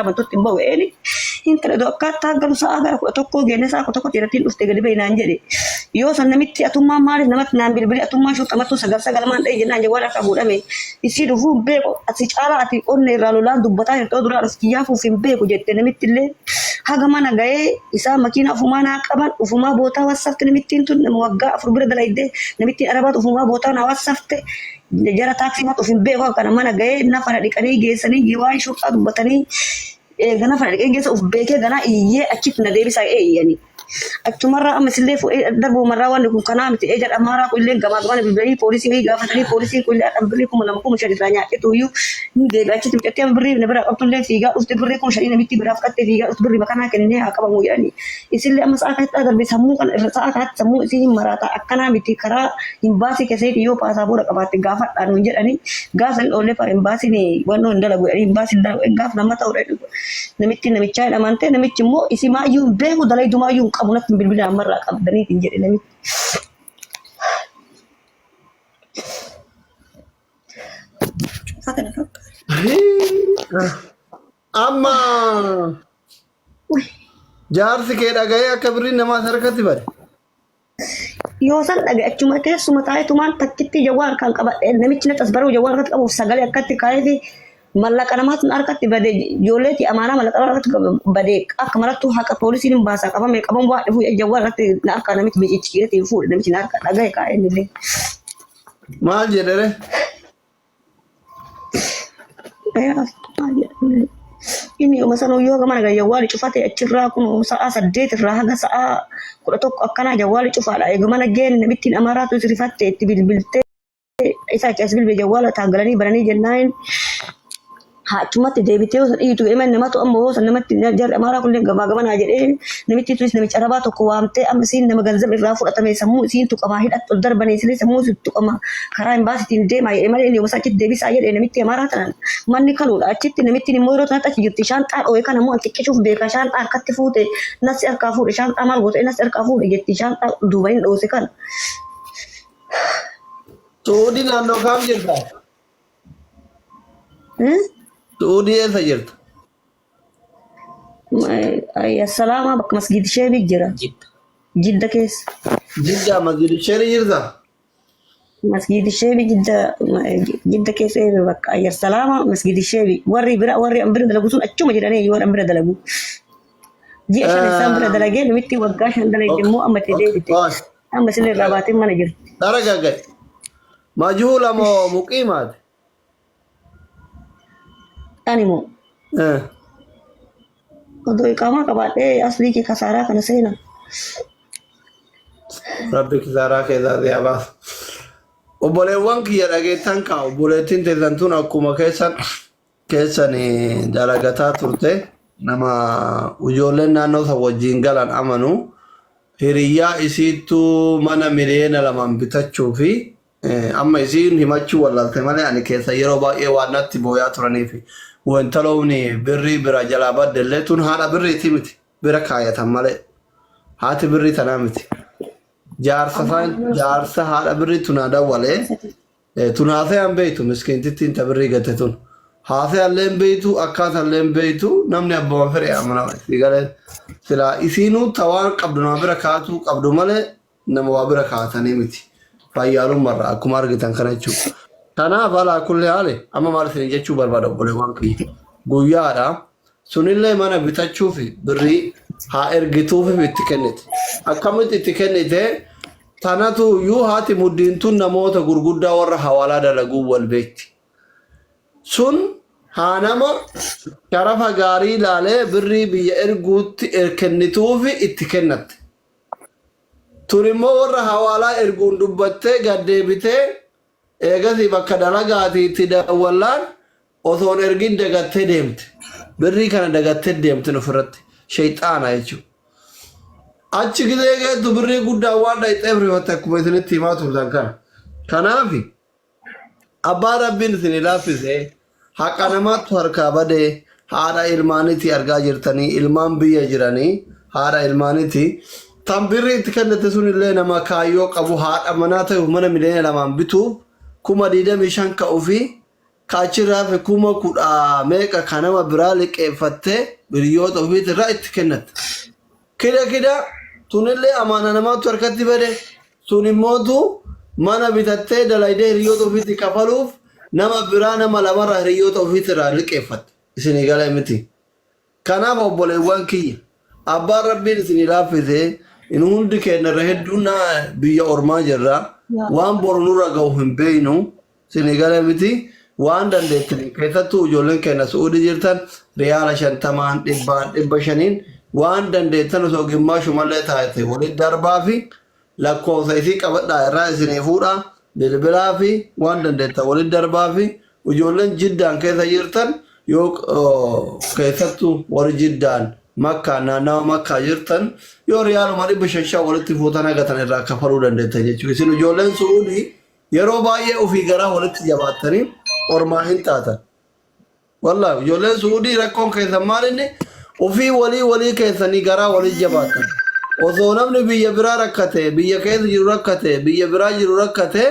bantu timbo ini intara do kata galu sa agar ko tokko gene sa ko tokko tiratin uste gadi be nan jede yo san namitti atumma mari namat nan bil bil atumma shu tamatu sagal sagal man dai jina je wala ka buda me isidu fu be ko ati chala ati onne ralulan dubbata to dura askiya fu fim be ko jette namitti le haga mana gaye isa makina fu mana qaban ufuma bota wasafte namitti tun wagga afur bira dalaide namitti arabat ufuma bota na wasafte jara taksi mat ufim be ko kana mana gaye na fara dikani gesani giwa shu ka dubbatani gana fara dikani gesa uf beke gana iye akit na debi sa yani Aktu marra amma sille fu darbu marra wan ku kana miti ejar amara ku illen gama gama bi polisi ngi gafatani polisi ku illa ambri ku malam ku mushari ranya itu yu ni de ga citim ketem bri ne bara aktu le figa usti bri ku shari ne miti bara fakat figa usti bri makana kenne akaba mu yani isille amma sa ka dar bi samu kan sa ka samu si marata akana miti kara imbasi ke sai yo pasaport kabati gafat anu jedani gasal ole par imbasi ni wonno ndala go imbasi ndala gaf na mata ore ne miti ne micha na mante ne michi mo isi ma yu be ku dalai duma yu kamunat bilbil amar qabdani tinjadi nami fakana fak amma jar ke dagaya kabri nama sarkati bar yo san daga acuma te sumata tuman takitti jawar kan qaba nami cina tasbaru jawar kat qabu sagale akatti kayfi malla kanamat arkati bade joleti amana malla arkati bade akmaratu haka polisi nim basa kaba me kaba wa fu jawalati na arkana mit bi chikirati fu dem cina arka daga ka enile mal jedere ya ini masano yo kama ga jawali cufate achira kuno saa saddet rahaga saa kudato akana jawali cufala e gama gen mitin amaratu sirifatte tibilbilte isa kasbil be jawala tagalani barani jannain ha cuma debite itu emen namatu ambo sanamati jar amara kulle gaba gaba na jede namiti tuis nami caraba to ko amte amsin nama ganzam irafu atame samu sin tu kama hidat to darbani sili samu tu kama karain basi tin de mai emale ni wasakit debi sayed namiti amara tan manni kalu achit namiti ni moiro tan ta jirti shanta o kana mo anti kishuf be ka shanta katifute nas arka fu shanta amal go nas arka fu jirti shanta dubain do sekan to dinando kam jirta Saudi sajert. Ya salama bak masjid Shebi jira. Jidda kes. Jidda masjid Shebi jirta. Masjid Shebi jidda kes bak ya salama masjid Shebi. Warri ambir dalagu sun acuma jira ne war ambir dalagu. Ji ashan sambra dalage mitti waggashan dalage mu amma tede amma sile rabatin mana jir. Daraga gai. Majhula mo muqimat. Animo. Untuk ikama kabate asli ki kasara kana sena. Rabbi kisara ke zari abas. Obole wanki ya dage tanka obole tinte zantuna kuma kesan dalagata turte nama ujolen nano sa wajin galan amanu hiriya isitu mana mirena laman bitachu fi amma isin himachu wala temane ani kesa yero ba e wanatti boya turanifi وانتلوني بري برا جلابات دلتون هذا بري تيمتي برا كاية تمالي هاتي بري تنامتي جارسة هذا بري تنادا والي تناثي عن بيتو مسكين تتين تبري قتتون هاتي اللين بيتو أكاد اللين بيتو نمني أبو مفري عمنا يقال سلا إسينو توان قبلنا بركاتو قبل مالي نمو بركاتا نيمتي فايالو مرة أكو مارغتان كنتشو Tana bala kulle hale amma marfin jechu barbada bole wanki guyara sunille mana bitachufi birri ha ergitufi bitkennet akamit itkennete tanatu yu hati muddintun namota gurgudda warra hawala dalagu wal bait sun hanama sharafa gari lale birri biya ergut erkennitufi itkennat turimo warra hawala ergun dubbatte gaddebite Egasi bakka dalagaati itti daawwalaan osoon ergin dagattee deemte birrii kana dagattee deemte ofirratti shayxaana jechuudha. Achi gisee geettu birrii guddaa waan dhayxee firifatte akkuma isinitti himaa turtan kana. Kanaaf abbaa rabbiin isin laaffisee haqa namaatu harkaa badee haadha ilmaanitti argaa jirtanii ilmaan biyya jiranii haadha ilmaanitti tan birrii itti kennite sunillee nama kaayyoo qabu haadha manaa ta'uuf mana miliyoona lamaan bituuf kuma dida mishan ka ufi kaachirraa fi kuma kudha meeqa kanama biraa liqeeffattee hiriyoota ofiitirraa itti kennatte. Kida tunillee amaana namaatu harkatti bade sun immootu mana bitattee dalaydee hiriyoota ofiitti kafaluuf nama biraa nama lamarraa hiriyoota ofiitirraa liqeeffatte. Isinii galee miti. Kanaaf obboleewwan kiyya abbaan rabbiin isinii laaffisee inni hundi keenyarra hedduun biyya ormaa jirra waan boru nurra ga'u hin beeynu isinii galee miti waan dandeettanii keessattuu ijoolleen keenya su'uudii jirtan riyaala 50 500 waan dandeettan osoo gimmaashumallee taate walitti darbaa fi lakkoofsa isii qabadhaa irraa isinii fuudhaa bilbilaa fi waan dandeettan walitti darbaa fi ijoolleen jiddaan keessa jirtan yoo keessattuu warri jiddaan makkaa naannawa makkaa jirtan yoo riyaaluma 500 walitti fuutan hagatan irraa kafaluu dandeettan jechuudha. Isin ijoolleen su'uudii yeroo baay'ee ofii garaa walitti jabaattanii ormaa hin taatan. Wallaahi ijoolleen su'uudii rakkoon keessan maal inni ofii walii keessanii garaa walii jabaatan. Osoo namni biyya biraa rakkate biyya keessa jiru rakkate biyya biraa jiru rakkate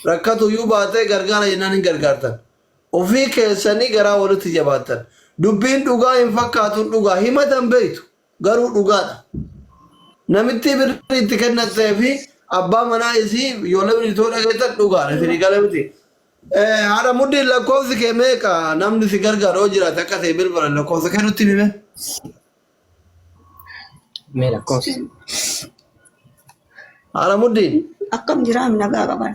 rakkatuyyuu baatee gargaara jennaan hin gargaartan. Ofii keessanii garaa walitti jabaatan. Dubbiin dhugaa hin fakkaatu dhugaa himatan beektu garuu dhugaadha. Namitti birrii itti kennattee fi abbaa manaa isii ijoollee birritoo dhageettan dhugaadha. Isinii gala miti. Haadha muddiin lakkoofsi kee meeqa namni si gargaaru yoo jiraate akka ta'e bilbila lakkoofsa kee nutti hime. Mee lakkoofsi. Haadha muddiin. Akkam jiraam nagaa qaban.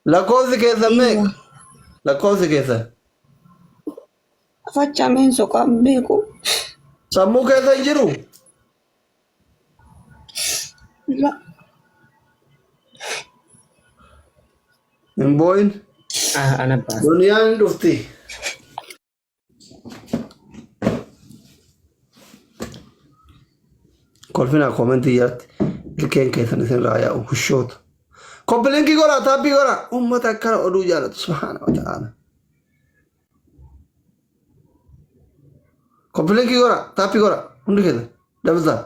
Lakkoofsi keessan meeqa? Lakkoofsi keessan. Fachameen soqaan beeku. Sammuu keessa hin jiru? Hin boo'in. Ana baasa. Duniyaan hin dhufti. Kolfina komentii jalatti ilkeen keessan isin raayaa hushoota. Koppilinki godhaa taabbii godhaa uummata akkana oduu jaalatu subhaana wa ta'ala. Koppilinki godhaa taabbii godhaa hundi keessan dabsaa.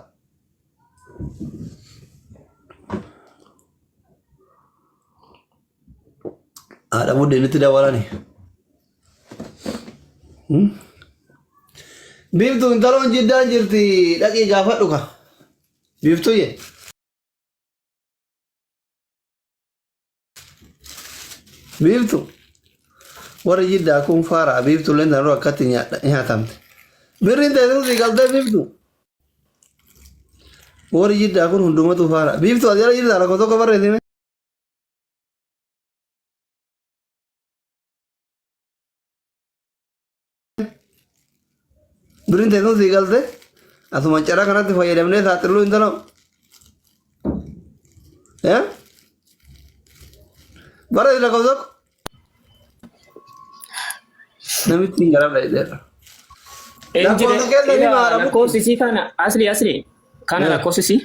Haadha muddiinitti dabalani. Biiftuu intaloon jiddaan jirti dhaqii gaafadhu ka. Biiftuu ye. Biiftuu. Warri jiddaa kun faaraa biiftuulee tanaruu akkatti nyaatamte. Birriin teessuma sii galtee biiftuu. Warri jiddaa kun hundumatu faaraa. Biiftuu as jala jirtaa lakkoo tokko barreessime. Birriin teessuma sii galtee asuma cara kanatti fayyadamnee saaxiluu hin talau. Barreessi lakkoo tokko. Namitti hin garabla jedheera. Lakkoofsisii kana asli kana lakkoofsisii.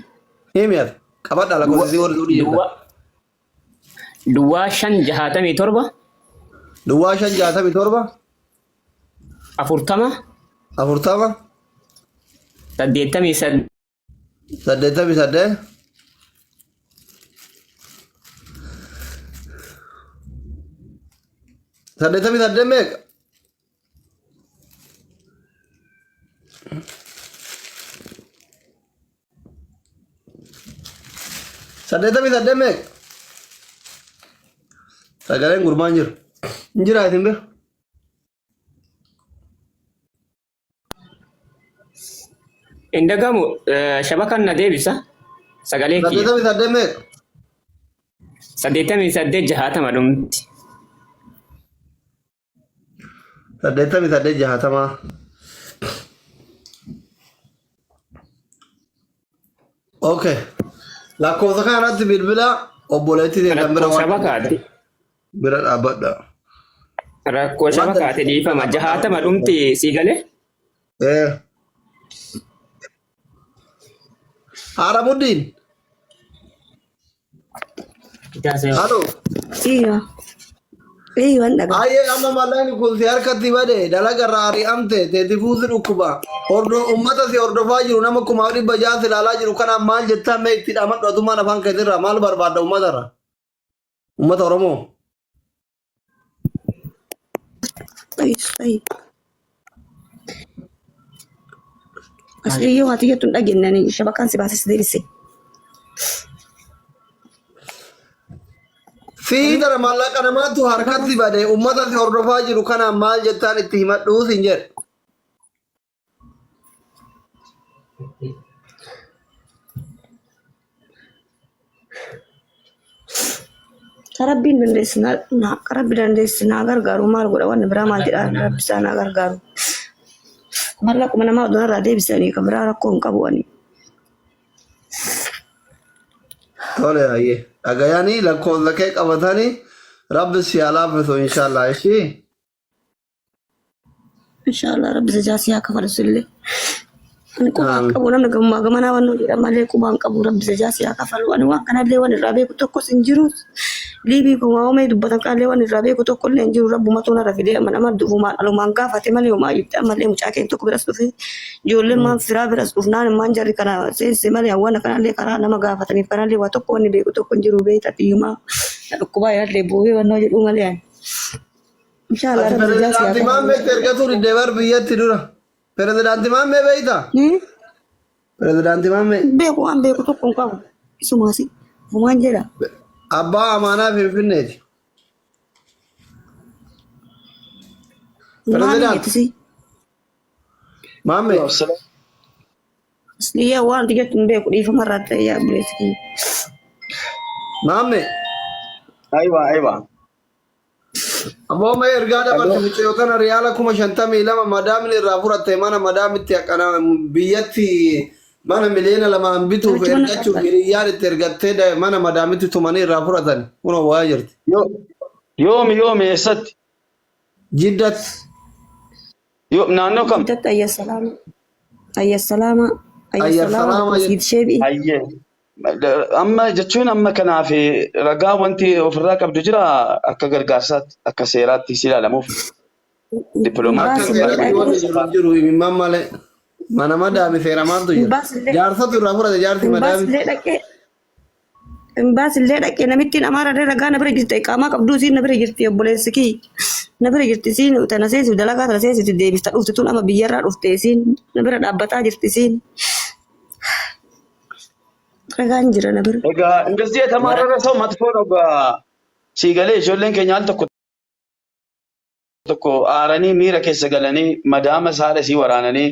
Himiyat qabadhaa lakkoofsisii warri duudhii jirta. Duwwaa 567. Duwwaa 567. 40. 40. 88. 88. Saddeettamii saddeet meeqa? Saddeettamii saddeet meeqa? Sagaleen gurmaan jiru. Hin jiraatin bira. Indagamu shabakan na deebisa. Sagalee kiyya. Saddeettamii saddeet meeqa? 88 dhumti. Saddeettamii saddeet jahatama. Okay. Lakkoofsa kanarratti bilbila obboleettii ta'e kan bira Shabakaati. bira dhaabbadha. Rakkoo shabakaati dhiifama 60 dhumti sii galee. Haadha muddiin. Halo. Iya. Iya ndaga. Ayyee amma mallaan kun si harkatti bade dalaga raari amte teeti fuusi dhukkuba. Ummata si hordofaa jiru nama 600 ilaalaa jiru kanaan maal jettaa mee itti dhaamadhu atummaan afaan keetirraa maal barbaadda ummatarra? Ummata Oromoo. طيب أصلي يو هاتي يتون أجنني شبكان سبعة سديرسي في ترى مالك أنا ما تو حركات دي بعدين أمة الحرفة جرو كنا مال جتان اتهامات دوس إنجر Karabbiin dandeessinaa karabbi dandeessinaa gargaaru maal godha wanni biraa maal jedha rabbi isaanaa gargaaru mallaquma namaa odonarraa deebisanii kan biraa rakkoo hin qabu ani tole ayye dhagayanii lakkoofsa kee qabatanii rabbi si alaafisu inshaallah ishii inshaallah rabbi jazaasi haa kafalu sillee ani qubaan qabu namni gammaa gamanaa wannoo jedha malee qubaan qabu rabbi jazaasi haa kafalu ani waan kanallee waan irraa beeku tokkos hin jiru liibii kun waa umee dubbatan qaallee waan irraa beeku tokko illee hin jiru rabbumatu narra fidee nama dhufumaan alumaan gaafate malee homaa ibda malee mucaa kee tokko biras dhufe ijoolleen maan firaa biras dhufnaan maan jarri kana seense malee hawwana kanallee karaa nama gaafataniif kanallee waa tokko wanni beeku tokko hin jiru beekta tiyyumaa dhukkubaa yaallee buufee wannoo jedhu malee ani inshaallah rabbi jazaasi haa Pirezidaanti Maammee ergatu riddeebar biyyatti dura Pirezidaanti Maammee beeyta Pirezidaanti Maammee beeku waan beeku tokko hin qabu isumaasi homaan jedha abbaa amaanaa Finfinneeti Pirezidaanti Maammee Asliyaa waan jettu hin beeku dhiifamarraa ta'e yaa buleetti Maammee Aywa. Ammoo mee ergaa dabartu mucayyoo kana riyaala 52 madaamni irraa fudhatte mana madaamitti akkana biyyatti mana miliyoona 2 bituuf ergachuuf hiriyyaan itti ergattee mana madaamitti tumanii irraa fudhatan kun waa jirti. Yoomi eessatti? Jiddatti. Naannoo kam? jiddatti ayyasalaama siit sheebi'i. Ayyee. Amma jechuun amma kanaaf ragaa wanti ofirraa qabdu jira akka gargaarsaatti akka seeraatti si ilaalamuuf Akka jiru himimmaan malee mana madaami seera maaltu jira jaarsatu irraa fudhate jaarsi madaami. Imbaasillee dhaqee namittiin amaararree ragaa na bira jirti qaamaa qabduu siin na bira jirti obboleessi kii na bira jirti siin tana seesiif dalagaa tana seesiif deebista dhufti tun amma biyyarraa dhufte siin na bira dhaabbataa jirti siin. Ragaan jira na bira. egaa እንደዚህ የተማረረ ሰው መጥፎ ነው ሲገሌ ijoolleen keenya al tokko aaranii miira keessa galanii madaama saala sii waraananii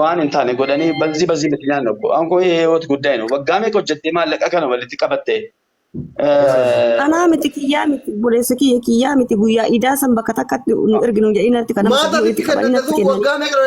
waan hin taane godhanii በዚህ ምክንያት ነው አንኮ የህይወት ጉዳይ ነው waggaa meeqa hojjettee maallaqa kana walitti qabatte Anaa miti kiyyaa miti buleessa kiyyaa miti guyyaa idaa san bakka takkatti nu erginu jedhinatti kana Maata itti kanneen waggaa meeqa